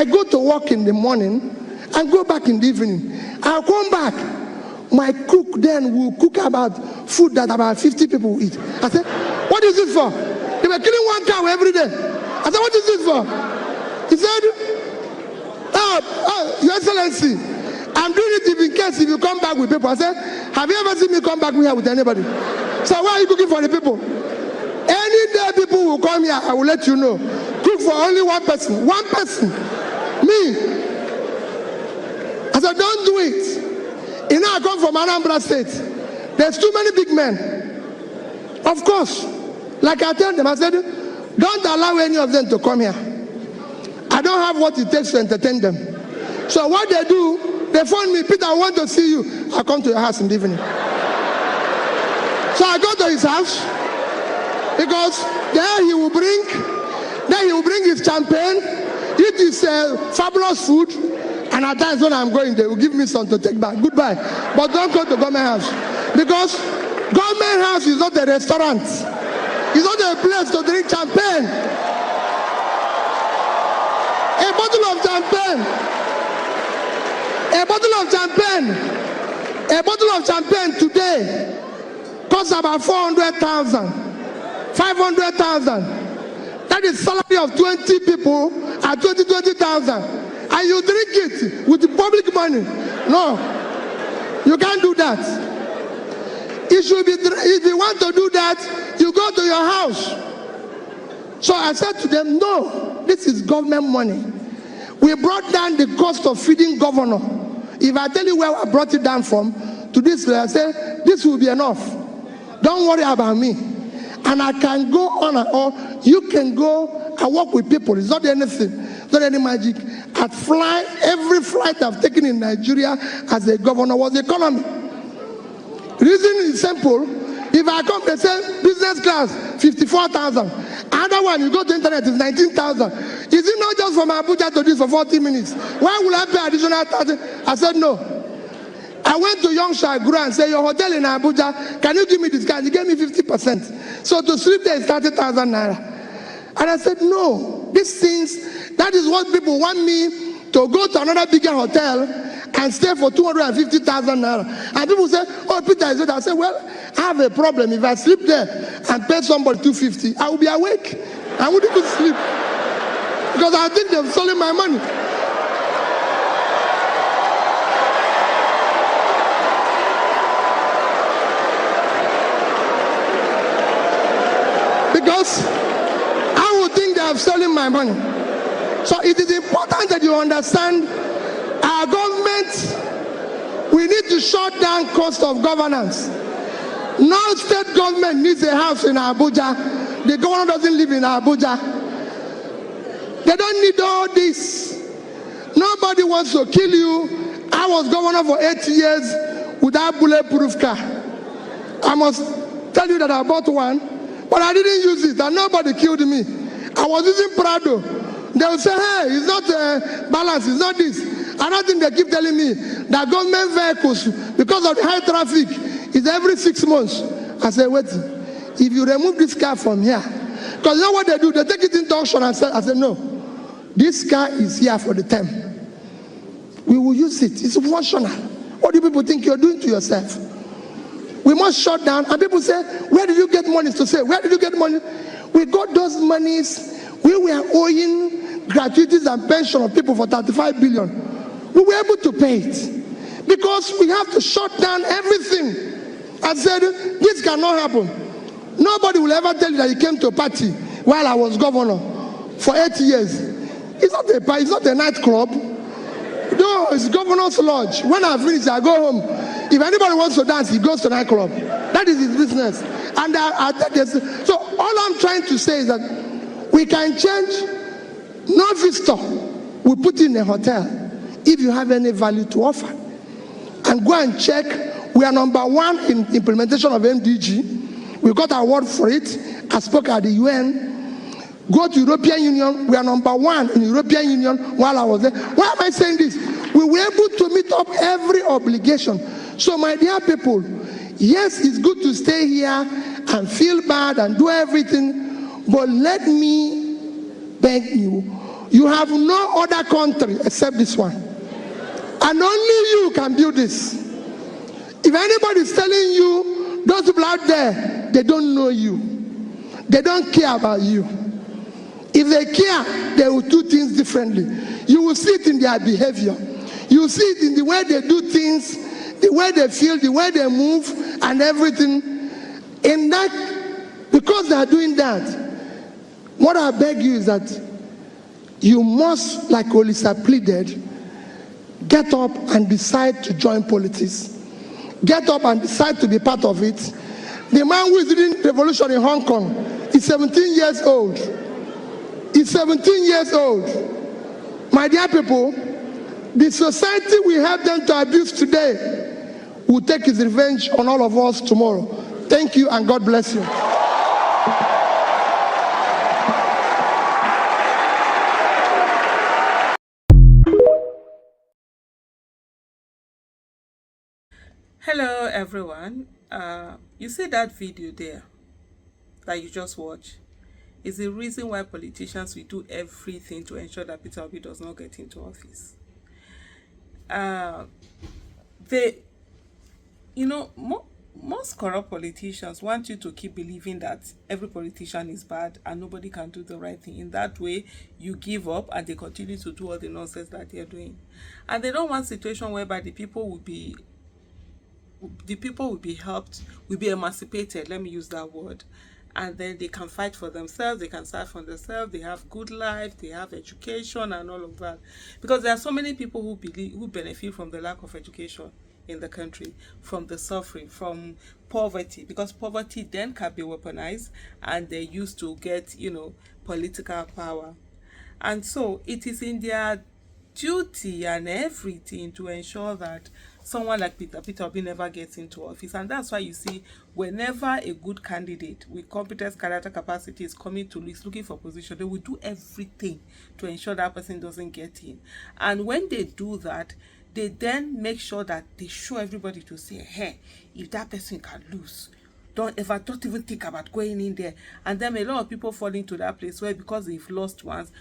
I go to work in the morning and go back in the evening. I'll come back. My cook then will cook about food that about 50 people will eat. I said, what is this for? They were killing one cow every day. I said, what is this for? He said, Your Excellency, I'm doing it in case if you come back with people. I said, have you ever seen me come back here with anybody? So why are you cooking for the people? Any day people will come here, I will let you know. Cook for only one person. One person. Me. I said, don't do it. You know, I come from Anambra State. There's too many big men. Of course. Like I tell them, I said, don't allow any of them to come here. I don't have what it takes to entertain them. So what they do, they phone me, Peter, I want to see you. I'll come to your house in the evening. So I go to his house, because there he will bring his champagne, eat his fabulous food, and at times when I'm going, they will give me some to take back. Goodbye. But don't go to government house, because government house is not a restaurant. It's not a place to drink champagne. A bottle of champagne. A bottle of champagne today costs about 400,000, 500,000. That is salary of 20 people at 20,000. And you drink it with the public money. No, you can't do that. It should be, if you want to do that, you go to your house. So I said to them, no, this is government money. We brought down the cost of feeding governor. If I tell you where I brought it down from, to this, I said, this will be enough. Don't worry about me. And I can go on and on. You can go and work with people. It's not anything. It's not any magic. Every flight I've taken in Nigeria as a governor was economy. Reason is simple. If I come, they say business class, 54,000. Another one, you go to internet, is 19,000. Is it not just from Abuja to this for 40 minutes? Why will I pay additional 30? I said no. I went to Youngsha Agura and said, your hotel in Abuja, can you give me this guy? He gave me 50%. So to sleep there is 30,000 naira. And I said, no, these things, that is what people want me to go to another bigger hotel and stay for 250,000 naira. And people say, oh, Peter is it. I said, well, I have a problem. If I sleep there and pay somebody 250, I will be awake. I wouldn't even sleep. Because I think they've stolen my money. Because I would think they have stolen my money. So it is important that you understand our government, we need to shut down cost of governance. No state government needs a house in Abuja. The governor doesn't live in Abuja. They don't need all this. Nobody wants to kill you. I was governor for 8 years without bulletproof car. I must tell you that I bought one, but I didn't use it, and nobody killed me. I was using Prado. They will say, hey, it's not balance, it's not this. Another thing they keep telling me, that government vehicles, because of the high traffic, is every 6 months. I said, wait, if you remove this car from here, because you know what they do? They take it into auction and sell. I said, no, this car is here for the term. We will use it. It's functional. What do people think you're doing to yourself? We must shut down. And people say, where did you get money? To say, where did you get money? We got those monies. We were owing gratuities and pension of people for 35 billion. We were able to pay it. Because we have to shut down everything. I said, this cannot happen. Nobody will ever tell you that he came to a party while I was governor for 8 years. It's not a party, it's not a nightclub. No, it's governor's lodge. When I finish, I go home. If anybody wants to dance, he goes to nightclub. That is his business. And so all I'm trying to say is that we can change. No visitor we put in a hotel if you have any value to offer. And go and check. We are #1 in implementation of MDG. We got an award for it. I spoke at the UN. Go to European Union. We are #1 in European Union while I was there. Why am I saying this? We were able to meet up every obligation. So my dear people, yes, it's good to stay here and feel bad and do everything, but let me beg you, You have no other country except this one. And only you can build this. If anybody is telling you, those people out there, they don't know you. They don't care about you. If they care, they will do things differently. You will see it in their behavior. You will see it in the way they do things, the way they feel, the way they move, and everything. In that, because they are doing that, what I beg you is that you must, like Olisa pleaded, get up and decide to join politics. Get up and decide to be part of it. The man who is leading revolution in Hong Kong is 17 years old. He's 17 years old. My dear people, the society we help them to abuse today will take its revenge on all of us tomorrow. Thank you and God bless you. Hello everyone. You see that video there that you just watched is the reason why politicians will do everything to ensure that Peter Obi does not get into office. Most corrupt politicians want you to keep believing that every politician is bad and nobody can do the right thing. In that way, you give up and they continue to do all the nonsense that they're doing. And they don't want a situation whereby the people will be helped, will be emancipated, let me use that word, and then they can fight for themselves, they can start for themselves, they have good life, they have education and all of that. Because there are so many people who benefit from the lack of education in the country, from the suffering, from poverty, because poverty then can be weaponized and they used to get, political power. And so it is in their duty and everything to ensure that someone like Peter Obi never gets into office. And that's why you see, whenever a good candidate with competence, character, capacity is coming to list looking for position, they will do everything to ensure that person doesn't get in. And when they do that, they then make sure that they show everybody to say, hey, if that person can lose, don't even think about going in there. And then a lot of people fall into that place where, because they've lost once,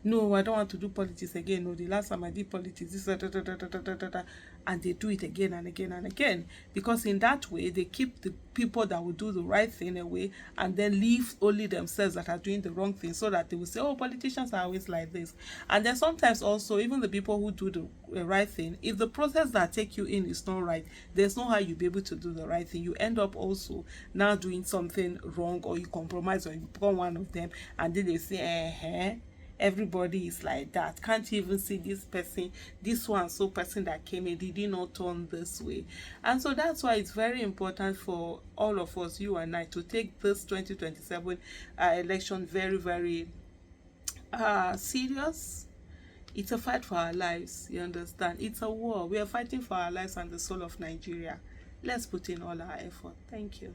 no, I don't want to do politics again. No, the last time I did politics, this, and they do it again and again and again. Because in that way, they keep the people that will do the right thing away and then leave only themselves that are doing the wrong thing, so that they will say, oh, politicians are always like this. And then sometimes also, even the people who do the right thing, if the process that take you in is not right, there's no how you'll be able to do the right thing. You end up also now doing something wrong, or you compromise, or you become one of them, and then they say, everybody is like that. Can't you even see this person, this one so person that came in, did not turn this way? And so that's why it's very important for all of us, you and I, to take this 2027 election very, very serious. It's a fight for our lives, you understand? It's a war. We are fighting for our lives and the soul of Nigeria. Let's put in all our effort. Thank you.